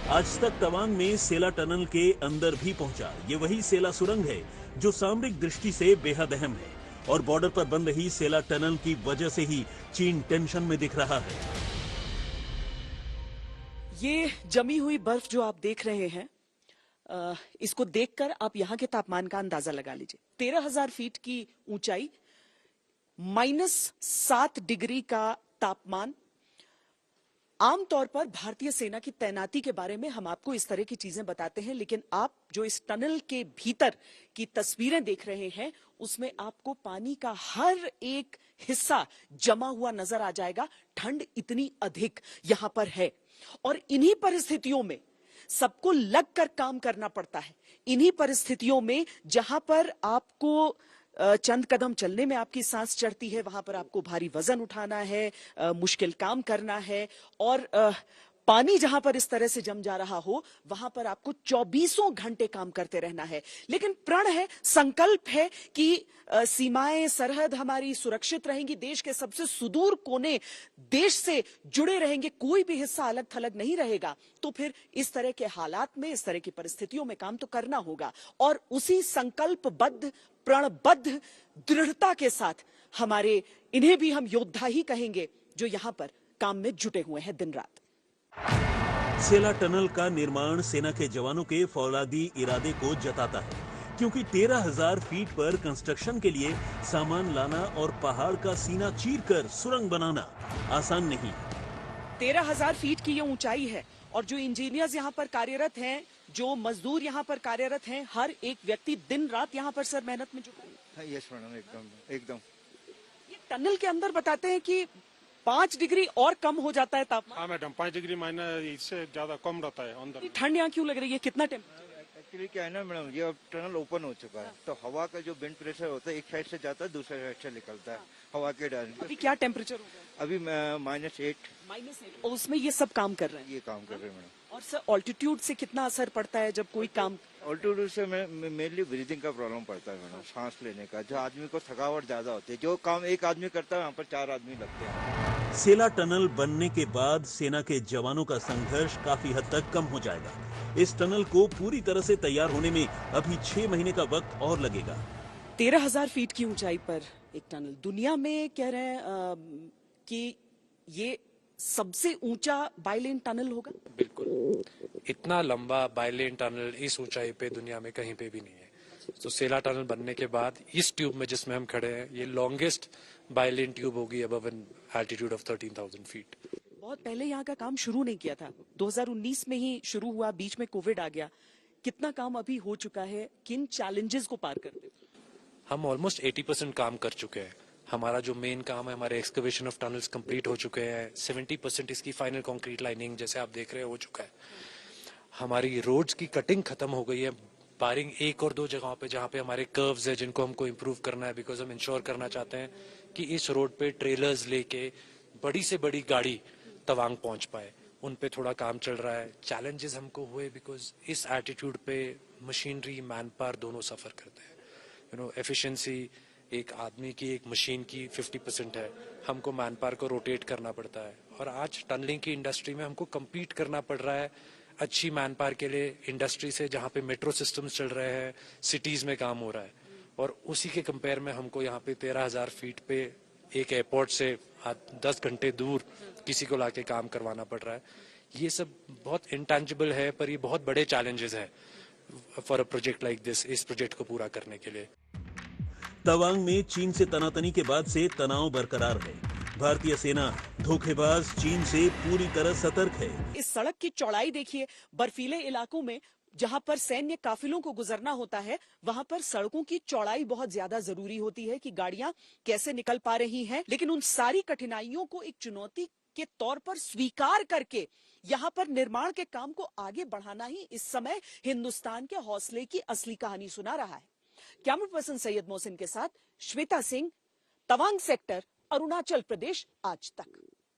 आज तक तवांग में सेला टनल के अंदर भी पहुंचा। ये वही सेला सुरंग है जो सामरिक दृष्टि से बेहद अहम है और बॉर्डर पर बन रही सेला टनल की वजह से ही चीन टेंशन में दिख रहा है। ये जमी हुई बर्फ जो आप देख रहे हैं, इसको देखकर आप यहां के तापमान का अंदाजा लगा लीजिए। 13,000 फीट की ऊंचाई, -7 डिग्री का तापमान। आमतौर पर भारतीय सेना की तैनाती के बारे में हम आपको इस तरह की चीजें बताते हैं, लेकिन आप जो इस टनल के भीतर की तस्वीरें देख रहे हैं उसमें आपको पानी का हर एक हिस्सा जमा हुआ नजर आ जाएगा। ठंड इतनी अधिक यहां पर है और इन्हीं परिस्थितियों में सबको लगकर काम करना पड़ता है। इन्हीं परिस्थितियों में जहां पर आपको चंद कदम चलने में आपकी सांस चढ़ती है, वहां पर आपको भारी वजन उठाना है, मुश्किल काम करना है और पानी जहां पर इस तरह से जम जा रहा हो वहां पर आपको 24 घंटे काम करते रहना है। लेकिन प्रण है, संकल्प है कि सीमाएं, सरहद हमारी सुरक्षित रहेंगी, देश के सबसे सुदूर कोने देश से जुड़े रहेंगे, कोई भी हिस्सा अलग थलग नहीं रहेगा। तो फिर इस तरह के हालात में, इस तरह की परिस्थितियों में काम तो करना होगा और उसी संकल्पबद्ध, प्रणबद्ध दृढ़ता के साथ हमारे, इन्हें भी हम योद्धा ही कहेंगे, जो यहां पर काम में जुटे हुए हैं दिन रात। सेला टनल का निर्माण सेना के जवानों के फौलादी इरादे को जताता है, क्योंकि 13,000 फीट पर कंस्ट्रक्शन के लिए सामान लाना और पहाड़ का सीना चीरकर सुरंग बनाना आसान नहीं। 13,000 फीट की ये ऊंचाई है और जो इंजीनियर्स यहाँ पर कार्यरत हैं, जो मजदूर यहाँ पर कार्यरत हैं, हर एक व्यक्ति दिन रात यहाँ पर सर मेहनत में जुटा है। यस मैडम, एकदम। ये टनल के अंदर बताते हैं कि 5 डिग्री और कम हो जाता है तापमान। हाँ मैडम, 5 डिग्री माइनस, इससे ज्यादा कम रहता है अंदर। ठंड यहाँ क्यों लग रही है? कितना एक्चुअली क्या है ना मैडम, ये अब टनल ओपन हो चुका है तो हवा का जो विंड प्रेशर होता है एक साइड से जाता है, दूसरे साइड से निकलता है हवा के डायरेक्शन। अभी क्या टेम्परेचर हो गया? अभी -8। और उसमें ये सब काम कर रहे हैं? ये काम कर रहे हैं मैडम। और सर ऑल्टीट्यूड से कितना असर पड़ता है जब कोई काम? ऑल्टीट्यूड से मेनली ब्रीदिंग का प्रॉब्लम पड़ता है मैडम, सांस लेने का। जो आदमी को थकावट ज्यादा होती है, जो काम एक आदमी करता है वहाँ पर 4 आदमी लगते हैं। सेला टनल बनने के बाद सेना के जवानों का संघर्ष काफी हद तक कम हो जाएगा। इस टनल को पूरी तरह से तैयार होने में अभी 6 महीने का वक्त और लगेगा। 13,000 फीट की ऊंचाई पर एक टनल, दुनिया में कह रहे हैं कि ये सबसे ऊंचा बाइलेन टनल होगा। बिल्कुल, इतना लंबा बाइलेन टनल इस ऊंचाई पे दुनिया में कहीं पे भी नहीं है। तो सेला टनल बनने के बाद इस ट्यूब में जिसमें हम खड़े हैं, ये लॉन्गेस्ट बाइलेन ट्यूब होगी above an altitude of 13,000 feet. बहुत पहले यहाँ का काम शुरू नहीं किया था, 2019 में ही शुरू हुआ, बीच में कोविड आ गया। कितना काम अभी हो चुका है? किन चैलेंजेस को पार करते? हम ऑलमोस्ट 80% काम कर चुके हैं। हमारा जो मेन काम है, हमारे एक्सकवेशन ऑफ टनल्स कंप्लीट हो चुके हैं। 70% इसकी फाइनल कंक्रीट लाइनिंग जैसे आप देख रहे हैं हो चुका है। हमारी रोड्स की कटिंग खत्म हो गई है, बारिंग 1 और 2 जगहों पे जहाँ पे हमारे कर्व्स है जिनको हमको इम्प्रूव करना है, बिकॉज हम इंश्योर करना चाहते हैं कि इस रोड पे ट्रेलर्स लेके बड़ी से बड़ी गाड़ी तवांग पहुंच पाए। उन पे थोड़ा काम चल रहा है। चैलेंजेस हमको हुए बिकॉज इस एटीट्यूड पे मशीनरी, मैन पावर दोनों सफर करते हैं। एफिशिएंसी एक आदमी की, एक मशीन की 50% है, हमको मैन पावर को रोटेट करना पड़ता है। और आज टनलिंग की इंडस्ट्री में हमको कम्पीट करना पड़ रहा है अच्छी मैन पावर के लिए इंडस्ट्री से, जहाँ पे मेट्रो सिस्टम्स चल रहे हैं, सिटीज में काम हो रहा है। और उसी के कंपेयर में हमको यहाँ पे 13,000 फीट पे एक एयरपोर्ट से 10 घंटे दूर किसी को लाके काम करवाना पड़ रहा है। ये सब बहुत इंटेंजिबल है, पर ये बहुत बड़े चैलेंजेस है for a project like this, इस प्रोजेक्ट को पूरा करने के लिए। तवांग में चीन से तनातनी के बाद से तनाव बरकरार है। भारतीय सेना धोखेबाज चीन से पूरी तरह सतर्क है। इस सड़क की चौड़ाई देखिए, बर्फीले इलाकों में जहां पर सैन्य काफिलों को गुजरना होता है, वहां पर सड़कों की चौड़ाई बहुत ज्यादा जरूरी होती है कि गाड़ियां कैसे निकल पा रही हैं। लेकिन उन सारी कठिनाइयों को एक चुनौती के तौर पर स्वीकार करके यहां पर निर्माण के काम को आगे बढ़ाना ही इस समय हिंदुस्तान के हौसले की असली कहानी सुना रहा है। कैमरा पर्सन सैयद मोहसिन के साथ श्वेता सिंह, तवांग सेक्टर, अरुणाचल प्रदेश, आज तक।